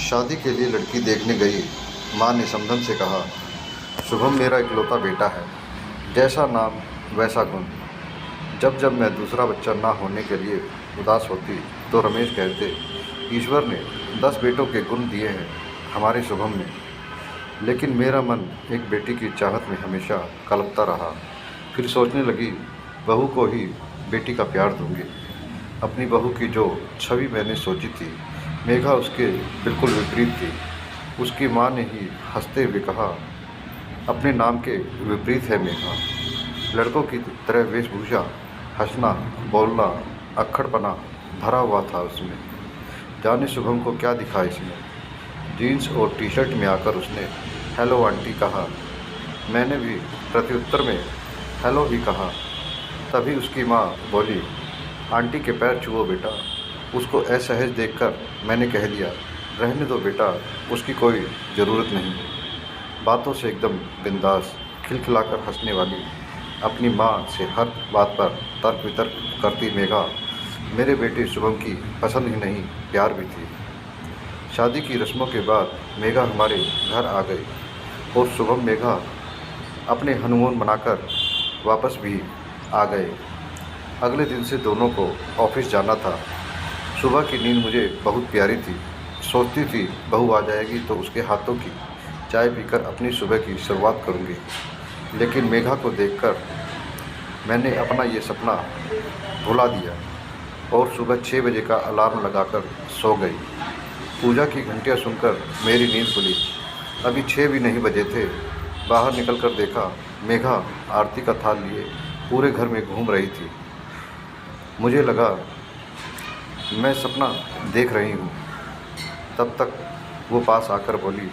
शादी के लिए लड़की देखने गई माँ ने समधन से कहा, शुभम मेरा इकलौता बेटा है, जैसा नाम वैसा गुण। जब जब मैं दूसरा बच्चा ना होने के लिए उदास होती तो रमेश कहते, ईश्वर ने 10 बेटों के गुण दिए हैं हमारे शुभम में। लेकिन मेरा मन एक बेटी की चाहत में हमेशा कलपता रहा। फिर सोचने लगी, बहू को ही बेटी का प्यार दूंगी। अपनी बहू की जो छवि मैंने सोची थी, मेघा उसके बिल्कुल विपरीत थी। उसकी माँ ने ही हंसते हुए कहा, अपने नाम के विपरीत है मेघा। लड़कों की तरह वेशभूषा, हंसना, बोलना, अक्खड़पना भरा हुआ था उसमें। जाने शुभम को क्या दिखा इसमें। जीन्स और टी शर्ट में आकर उसने हेलो आंटी कहा। मैंने भी प्रत्युत्तर में हेलो ही कहा। तभी उसकी माँ बोली, आंटी के पैर छुओ बेटा। उसको असहज देखकर मैंने कह दिया, रहने दो बेटा, उसकी कोई ज़रूरत नहीं। बातों से एकदम बिंदास, खिलखिलाकर हंसने वाली, अपनी माँ से हर बात पर तर्क वितर्क करती मेघा मेरे बेटे शुभम की पसंद ही नहीं, प्यार भी थी। शादी की रस्मों के बाद मेघा हमारे घर आ गई और शुभम मेघा अपने हनीमून मनाकर वापस भी आ गए। अगले दिन से दोनों को ऑफिस जाना था। सुबह की नींद मुझे बहुत प्यारी थी। सोचती थी बहू आ जाएगी तो उसके हाथों की चाय पीकर अपनी सुबह की शुरुआत करूंगी। लेकिन मेघा को देखकर मैंने अपना ये सपना भुला दिया और सुबह 6 बजे का अलार्म लगाकर सो गई। पूजा की घंटियां सुनकर मेरी नींद खुली। अभी 6 भी नहीं बजे थे। बाहर निकलकर देखा, मेघा आरती का थाल लिए पूरे घर में घूम रही थी। मुझे लगा मैं सपना देख रही हूँ। तब तक वो पास आकर बोली,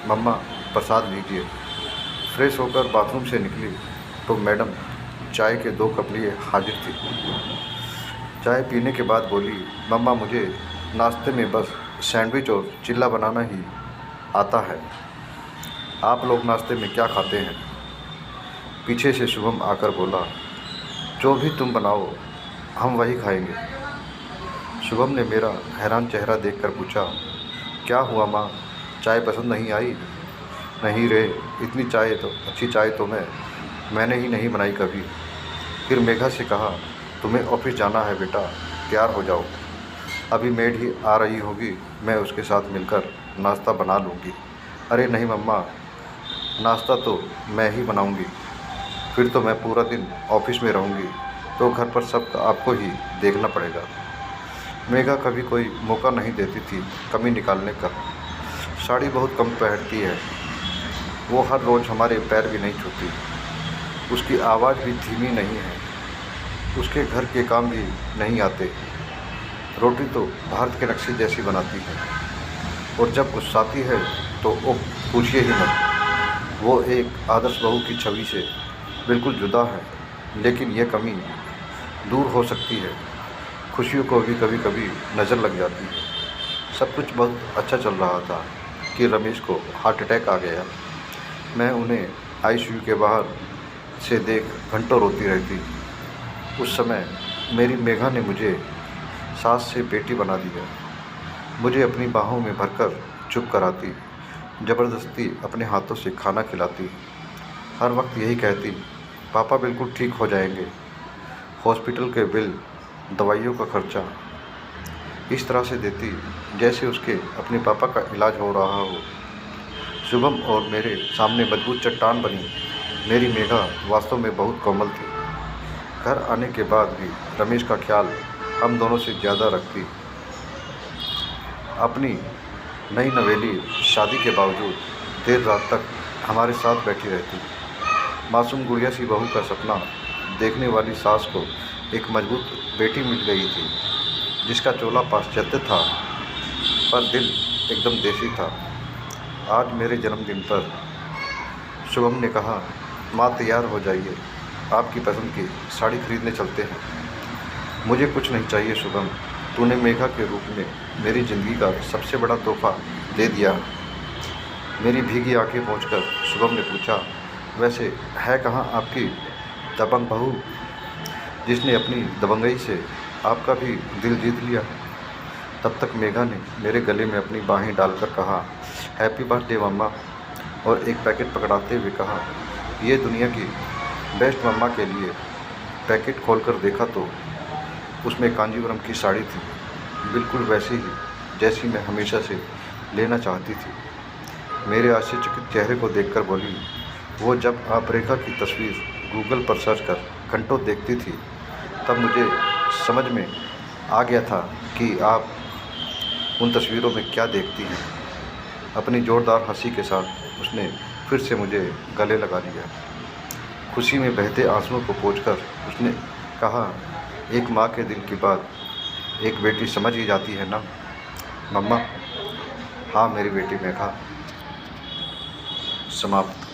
मम्मा प्रसाद लीजिए। फ्रेश होकर बाथरूम से निकली तो मैडम चाय के 2 कप लिए हाजिर थी। चाय पीने के बाद बोली, मम्मा मुझे नाश्ते में बस सैंडविच और चिल्ला बनाना ही आता है। आप लोग नाश्ते में क्या खाते हैं? पीछे से शुभम आकर बोला, जो भी तुम बनाओ हम वही खाएंगे। शुभम ने मेरा हैरान चेहरा देखकर पूछा, क्या हुआ माँ, चाय पसंद नहीं आई? नहीं रे, इतनी चाय तो अच्छी चाय तो मैंने ही नहीं बनाई कभी। फिर मेघा से कहा, तुम्हें ऑफिस जाना है बेटा, तैयार हो जाओ। अभी मेड ही आ रही होगी, मैं उसके साथ मिलकर नाश्ता बना लूँगी। अरे नहीं मम्मा, नाश्ता तो मैं ही बनाऊँगी। फिर तो मैं पूरा दिन ऑफिस में रहूँगी तो घर पर सब आपको ही देखना पड़ेगा। मेघा कभी कोई मौका नहीं देती थी कमी निकालने का। साड़ी बहुत कम पहनती है। वो हर रोज़ हमारे पैर भी नहीं छूती। उसकी आवाज़ भी धीमी नहीं है। उसके घर के काम भी नहीं आते। रोटी तो भारत के नक्शे जैसी बनाती है और जब गुस्साती है तो वो पूछिए ही मत। वो एक आदर्श बहू की छवि से बिल्कुल जुदा है। लेकिन ये कमी दूर हो सकती है। खुशियों को भी कभी कभी नज़र लग जाती है। सब कुछ बहुत अच्छा चल रहा था कि रमेश को हार्ट अटैक आ गया। मैं उन्हें आईसीयू के बाहर से देख घंटों रोती रहती। उस समय मेरी मेघा ने मुझे सास से बेटी बना दिया। मुझे अपनी बाहों में भरकर चुप कराती, ज़बरदस्ती अपने हाथों से खाना खिलाती। हर वक्त यही कहती, पापा बिल्कुल ठीक हो जाएंगे। हॉस्पिटल के बिल, दवाइयों का खर्चा इस तरह से देती जैसे उसके अपने पापा का इलाज हो रहा हो। शुभम और मेरे सामने मजबूत चट्टान बनी मेरी मेघा वास्तव में बहुत कोमल थी। घर आने के बाद भी रमेश का ख्याल हम दोनों से ज़्यादा रखती। अपनी नई नवेली शादी के बावजूद देर रात तक हमारे साथ बैठी रहती। मासूम गुड़िया सी बहू का सपना देखने वाली सास को एक मजबूत बेटी मिल गई थी, जिसका चोला पाश्चात्य था पर दिल एकदम देसी था। आज मेरे जन्मदिन पर शुभम ने कहा, माँ तैयार हो जाइए, आपकी पसंद की साड़ी खरीदने चलते हैं। मुझे कुछ नहीं चाहिए शुभम, तूने मेघा के रूप में मेरी ज़िंदगी का सबसे बड़ा तोहफा दे दिया। मेरी भीगी आंखें पोंछकर शुभम ने पूछा, वैसे है कहाँ आपकी दबंग बहू, जिसने अपनी दबंगई से आपका भी दिल जीत लिया? तब तक मेघा ने मेरे गले में अपनी बाहें डालकर कहा, हैप्पी बर्थडे मम्मा, और एक पैकेट पकड़ाते हुए कहा, ये दुनिया की बेस्ट मम्मा के लिए। पैकेट खोलकर देखा तो उसमें कांजीवरम की साड़ी थी, बिल्कुल वैसी ही जैसी मैं हमेशा से लेना चाहती थी। मेरे आश्चर्यचकित चेहरे को देखकर बोली, वो जब आप रेखा की तस्वीर गूगल पर सर्च कर घंटों देखती थी, तब मुझे समझ में आ गया था कि आप उन तस्वीरों में क्या देखती हैं। अपनी ज़ोरदार हंसी के साथ उसने फिर से मुझे गले लगा लिया। खुशी में बहते आंसुओं को पोंछकर उसने कहा, एक माँ के दिल की बात एक बेटी समझ ही जाती है ना मम्मा। हाँ मेरी बेटी मेघा। समाप्त।